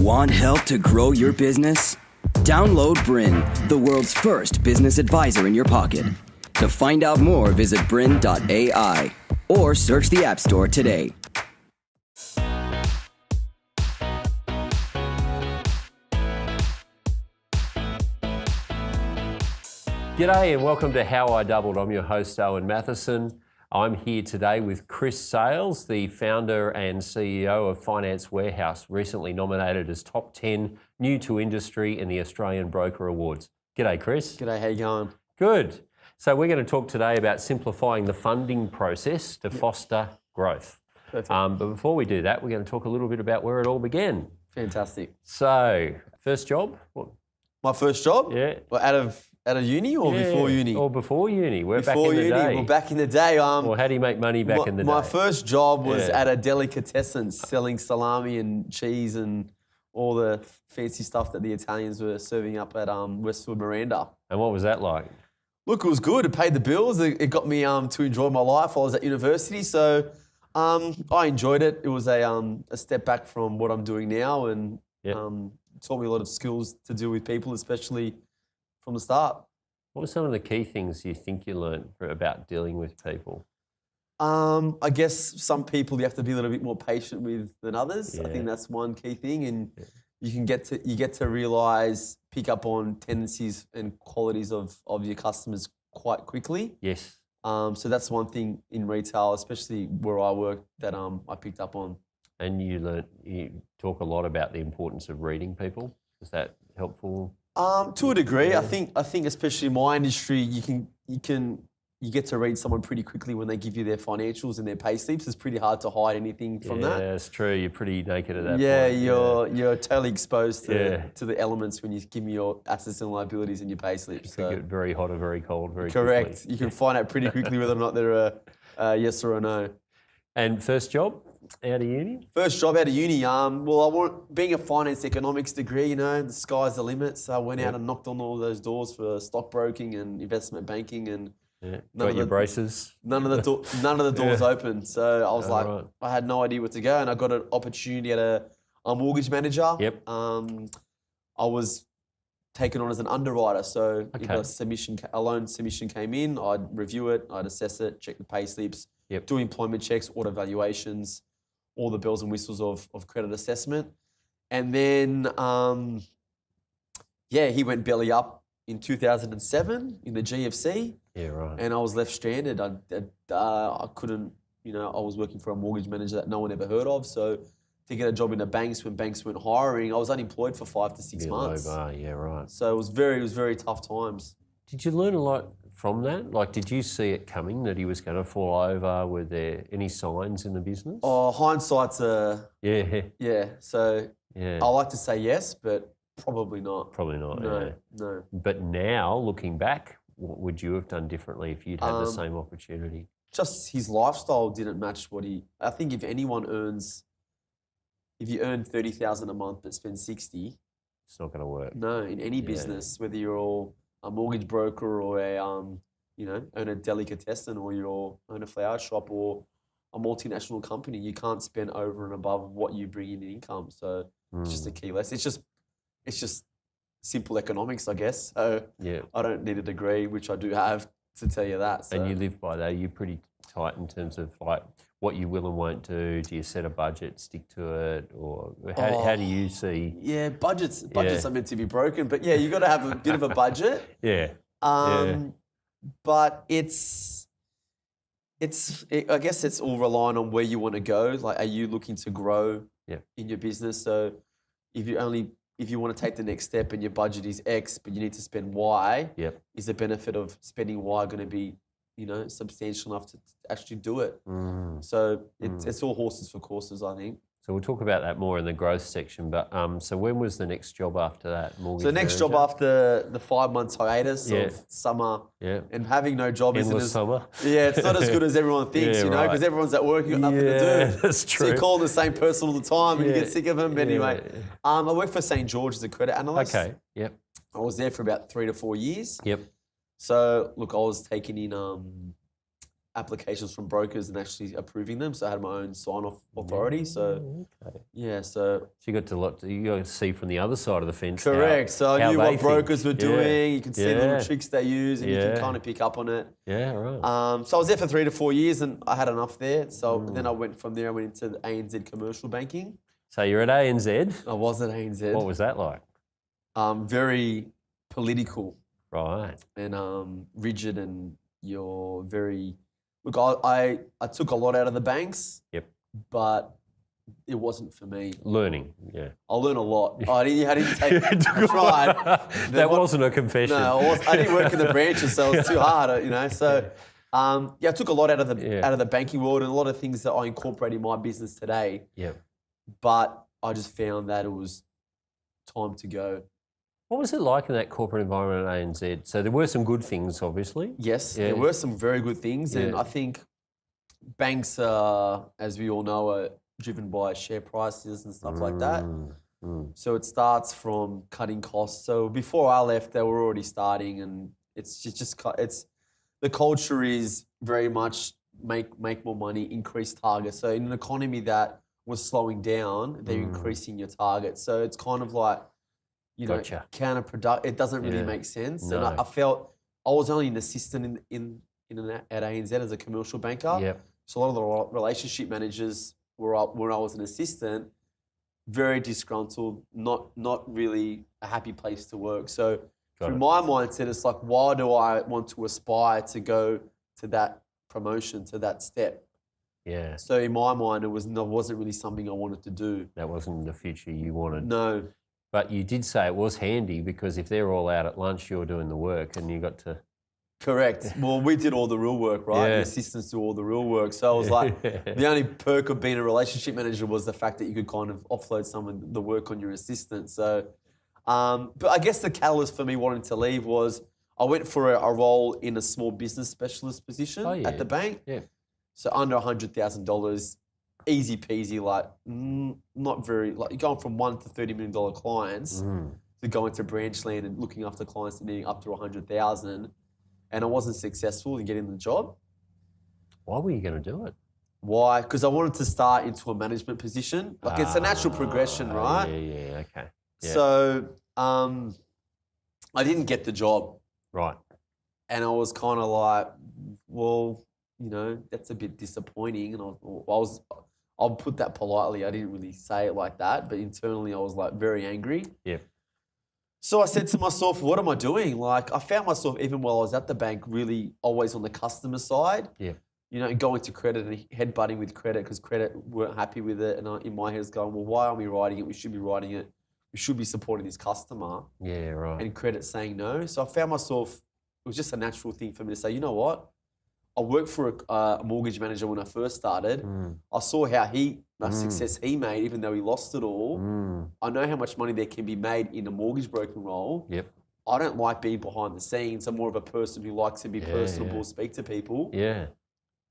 Want help to grow your business? Download BRiN, the world's first business advisor in your pocket. To find out more, visit BRiN.ai or search the App Store today. G'day and welcome to How I Doubled. I'm your host, Owen Matheson. I'm here today with Chris Sales, the founder and CEO of Finance Warehouse, recently nominated as top 10 new to industry in the Australian Broker Awards. G'day, Chris. G'day, how you going? Good. So we're going to talk today about simplifying the funding process to foster growth. Perfect. But before we do that, we're going to talk a little bit about where it all began. Fantastic. So, first job? My first job? Yeah. Well, out of uni or before uni? Or before uni. We're back Before in the uni. day. Well, back in the day. Or how do you make money back in the day? My first job was Yeah. at a delicatessen selling salami and cheese and all the fancy stuff that the Italians were serving up at Westwood Miranda. And what was that like? Look, it was good. It paid the bills. It got me to enjoy my life. I was at university, so I enjoyed it. It was a step back from what I'm doing now, and taught me a lot of skills to deal with people, especially from the start. What were some of the key things you think you learned about dealing with people? I guess some people you have to be a little bit more patient with than others. Yeah. I think that's one key thing, and you get to realize, pick up on tendencies and qualities of your customers quite quickly. Yes. So that's one thing in retail, especially where I work, that I picked up on. And you talk a lot about the importance of reading people. Is that helpful? To a degree, Yeah. I think especially in my industry, you get to read someone pretty quickly when they give you their financials and their pay slips. It's pretty hard to hide anything from that. Yeah, it's true. You're pretty naked at that Yeah, point. you're totally exposed Yeah. to the elements when you give me your assets and liabilities and your pay slips. It could get very hot or very cold very correct. quickly. You can find out pretty quickly whether or not they're a yes or a no. And first job out of uni? First job out of uni, being a finance economics degree, the sky's the limit. So I went out and knocked on all those doors for stockbroking and investment banking, and Got your braces? none of the doors opened. So I was right. I had no idea where to go, and I got an opportunity at a mortgage manager. Yep. I was taken on as an underwriter. So if a loan submission came in, I'd review it, I'd assess it, check the pay slips, do employment checks, auto valuations, all the bells and whistles of credit assessment. And then, he went belly up in 2007 in the GFC. Yeah, right. And I was left stranded. I couldn't, I was working for a mortgage manager that no one ever heard of. So to get a job in the banks when banks weren't hiring, I was unemployed for 5 to 6 months. Low bar, yeah, right. So it was very tough times. Did you learn a lot from that? Like, did you see it coming that he was going to fall over? Were there any signs in the business? Oh, hindsight's Yeah. So Yeah. I like to say yes, but probably not. Probably not, No. But now, looking back, what would you have done differently if you'd had the same opportunity? Just his lifestyle didn't match I think if you earn 30,000 a month but spend 60, It's not going to work. no, in any business, whether you're a mortgage broker or own a delicatessen, or you own a flower shop or a multinational company, you can't spend over and above what you bring in income. So it's just a key lesson. It's just simple economics, I guess. So I don't need a degree, which I do have, to tell you that. So. And you live by that. You're pretty tight in terms of like what you will and won't do. Do you set a budget, stick to it, or how do you see? Yeah, budgets are meant to be broken, but you got to have a bit of a budget. Yeah. But I guess it's all relying on where you want to go. Like, are you looking to grow in your business? So if you want to take the next step and your budget is X, but you need to spend Y, is the benefit of spending Y going to be, substantial enough to actually do it? So it's all horses for courses, I think. So we'll talk about that more in the growth section. But so when was the next job after that? Mortgage So the next job manager? after the 5 months hiatus of summer and having no job Endless summer. Yeah, it's not as good as everyone thinks, because everyone's at work, you've got nothing to do. That's true. So you call the same person all the time and you get sick of them. But anyway, I worked for St. George as a credit analyst. Okay, yep. I was there for about 3 to 4 years. Yep. So look, I was taking in applications from brokers and actually approving them. So I had my own sign-off authority. So yeah, so you got to see from the other side of the fence. correct. So I knew what brokers were Yeah. doing. You could see the Yeah. little tricks they use, and you Yeah. can kind of pick up on it. Yeah, right. So I was there for 3 to 4 years, and I had enough there. So then I went from there. I went into the ANZ commercial banking. So you're at ANZ. I was at ANZ. What was that like? Very political Right. and rigid, and you're very. Look, I took a lot out of the banks. Yep. But it wasn't for me. Learning, yeah. I learned a lot. I didn't take. I tried. That wasn't a confession. No, I didn't work in the branches, so it was too hard. So I took a lot out of the banking world and a lot of things that I incorporate in my business today. Yeah. But I just found that it was time to go. What was it like in that corporate environment at ANZ? So there were some good things, obviously. Yes, there were some very good things, and I think banks, as we all know, are driven by share prices and stuff like that. So it starts from cutting costs. So before I left, they were already starting, and it's the culture is very much make more money, increase targets. So in an economy that was slowing down, they're increasing your targets. So it's kind of like, counterproductive. It doesn't really make sense. No. And I felt I was only an assistant at ANZ as a commercial banker. Yep. So a lot of the relationship managers were up when I was an assistant, very disgruntled, not really a happy place to work. So through my mindset, it's like, why do I want to aspire to go to that promotion, to that step? Yeah. So in my mind, it wasn't really something I wanted to do. That wasn't the future you wanted. No. But you did say it was handy because if they're all out at lunch, you're doing the work and you got to... Correct. Well, we did all the real work, right? Yeah. The assistants do all the real work. So I was like, the only perk of being a relationship manager was the fact that you could kind of offload some of the work on your assistant. So, but I guess the catalyst for me wanting to leave was I went for a role in a small business specialist position at the bank. Yeah. So under $100,000, easy peasy, like not very, like you're going from $1 to $30 million clients to go into branch land and looking after clients and needing up to 100,000. And I wasn't successful in getting the job. Why were you going to do it? Why? Because I wanted to start into a management position. Like it's a natural progression, right? Yeah, okay. Yeah. So I didn't get the job. Right. And I was kind of like, well, that's a bit disappointing. And I'll put that politely. I didn't really say it like that, but internally I was like very angry. Yeah. So I said to myself, what am I doing? Like I found myself, even while I was at the bank, really always on the customer side. Yeah. Going to credit and headbutting with credit because credit weren't happy with it. And in my head it's going, well, why aren't we writing it? We should be writing it. We should be supporting this customer. Yeah, right. And credit saying no. So I found myself, it was just a natural thing for me to say, you know what? I worked for a mortgage manager when I first started. I saw how success he made, even though he lost it all. I know how much money there can be made in a mortgage broking role. Yep. I don't like being behind the scenes. I'm more of a person who likes to be personable, speak to people. Yeah.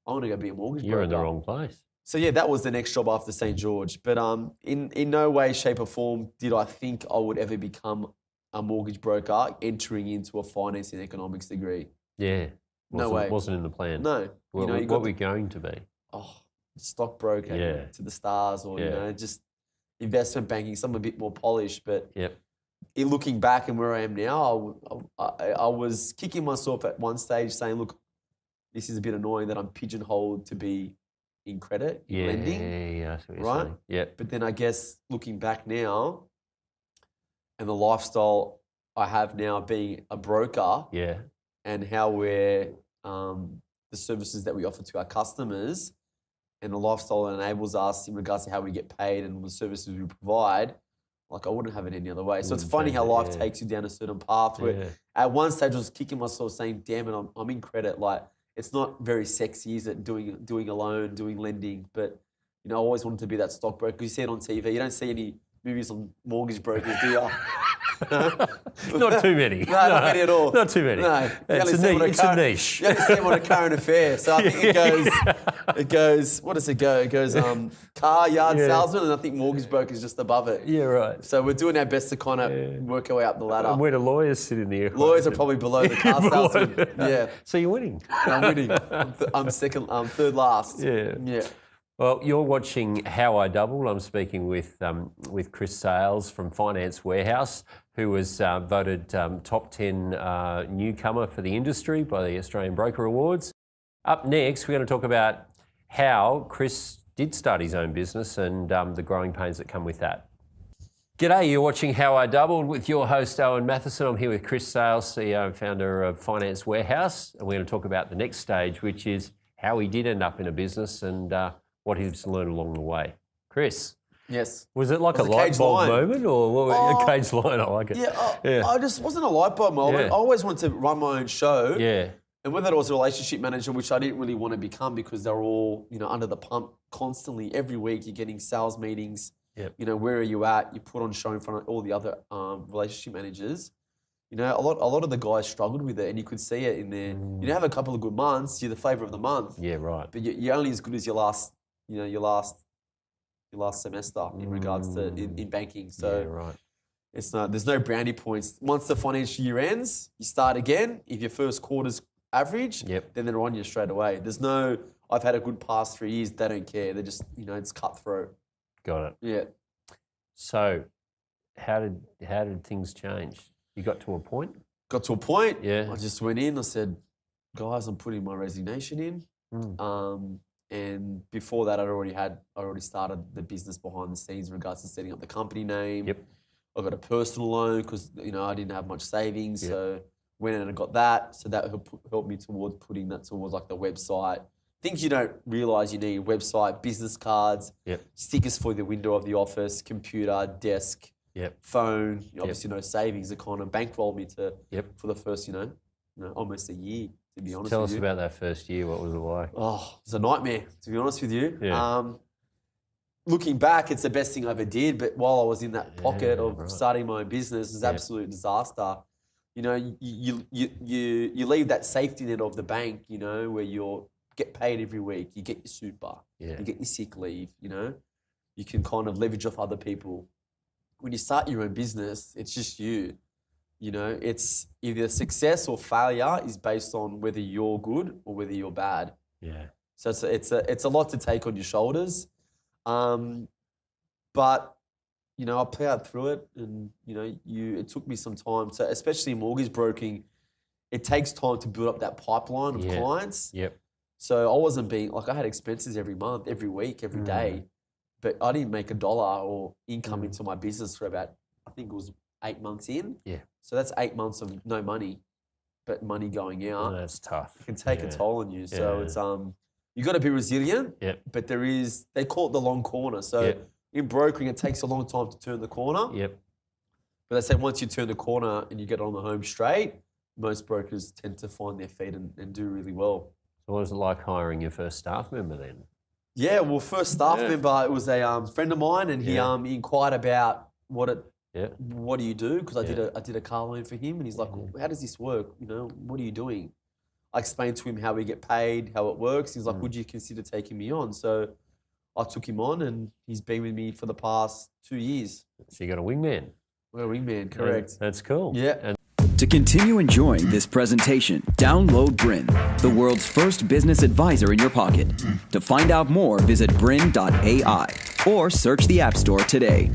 I want to go be a mortgage broker. You're in the wrong place. So yeah, that was the next job after St. George. But in no way, shape or form did I think I would ever become a mortgage broker entering into a finance and economics degree. Yeah. No way. Wasn't in the plan. No. What were we going to be? Oh, stockbroker to the stars or, just investment banking, something a bit more polished. But in looking back and where I am now, I was kicking myself at one stage saying, look, this is a bit annoying that I'm pigeonholed to be in credit, lending. Yeah, that's what you're right? saying. Yeah. But then I guess looking back now and the lifestyle I have now being a broker and how we're the services that we offer to our customers and the lifestyle that enables us in regards to how we get paid and the services we provide, like I wouldn't have it any other way. So it's funny how life takes you down a certain path where at one stage I was kicking myself saying, damn it, I'm in credit. Like it's not very sexy, is it, doing a loan, doing lending, but I always wanted to be that stockbroker. You see it on TV. You don't see any movies on mortgage brokers, do you? Not too many. No, not many at all. Not too many. No. It's a niche. You only see them on a current affair. So I think it goes, what does it go? It goes car, yard salesman, and I think mortgage broker is just above it. Yeah, right. So we're doing our best to kind of work our way up the ladder. And where do lawyers sit in the equation? Lawyers are probably below the car salesman. Yeah. So you're winning. I'm winning. I'm third last. Yeah. Yeah. Well, you're watching How I Doubled. I'm speaking with Chris Sales from Finance Warehouse, who was voted top 10 newcomer for the industry by the Australian Broker Awards. Up next, we're going to talk about how Chris did start his own business and the growing pains that come with that. G'day, you're watching How I Doubled with your host, Owen Matheson. I'm here with Chris Sales, CEO and founder of Finance Warehouse. And we're going to talk about the next stage, which is how he did end up in a business and what he's learned along the way. Chris. Yes. Was it like a light bulb moment or a cage line? I like it. Yeah, I just wasn't a light bulb moment. I always wanted to run my own show. Yeah. And whether it was a relationship manager, which I didn't really want to become because they're all, under the pump constantly. Every week you're getting sales meetings. Yep. Where are you at? You put on show in front of all the other relationship managers. A lot of the guys struggled with it, and you could see it in there. You have a couple of good months, you're the flavour of the month. Yeah, right. But you're only as good as your last semester in regards to in banking. So yeah, right. There's no brownie points. Once the financial year ends, you start again. If your first quarter's average, then they're on you straight away. I've had a good past 3 years. They don't care. They're just, it's cutthroat. Got it. Yeah. So how did things change? You got to a point? Got to a point. Yeah. I just went in. I said, guys, I'm putting my resignation in. And before that, I already started the business behind the scenes in regards to setting up the company name. Yep. I got a personal loan because I didn't have much savings. Yep. So went in and I got that. So that helped me towards putting that towards like the website. Things you don't realise you need: website, business cards, stickers for the window of the office, computer, desk, phone. Obviously, no savings. It kind of bankrolled me for the first, almost a year. To be honest Tell with us you. about that first year. What was it like? Oh, it was a nightmare, to be honest with you. Yeah. Looking back, it's the best thing I ever did. But while I was in that pocket of starting my own business, it was absolute disaster. You leave that safety net of the bank, where you get paid every week. You get your super. You get your sick leave. You can kind of leverage off other people. When you start your own business, it's just you. It's either success or failure is based on whether you're good or whether you're bad. Yeah. So it's a lot to take on your shoulders, but I plowed through it, and it took me some time. So especially in mortgage broking, it takes time to build up that pipeline of clients. Yep. So I wasn't I had expenses every month, every week, every day, but I didn't make $1 or income into my business for about, I think it was 8 months in. Yeah. So that's 8 months of no money, but money going out. Oh, that's tough. It can take a toll on you. So it's you got to be resilient. But they call it the long corner. So in brokering, it takes a long time to turn the corner. Yep. But they say once you turn the corner and you get on the home straight, most brokers tend to find their feet and do really well. So what was it like hiring your first staff member then? Yeah, well, first staff member, it was a friend of mine, and he inquired about what do you do? Because I did a car loan for him, and he's like, how does this work? What are you doing? I explained to him how we get paid, how it works. He's like, would you consider taking me on? So I took him on, and he's been with me for the past 2 years. So you got a wingman. We're a wingman, correct. That's cool. Yeah. To continue enjoying this presentation, download BRiN, the world's first business advisor in your pocket. To find out more, visit BRiN.ai or search the App Store today.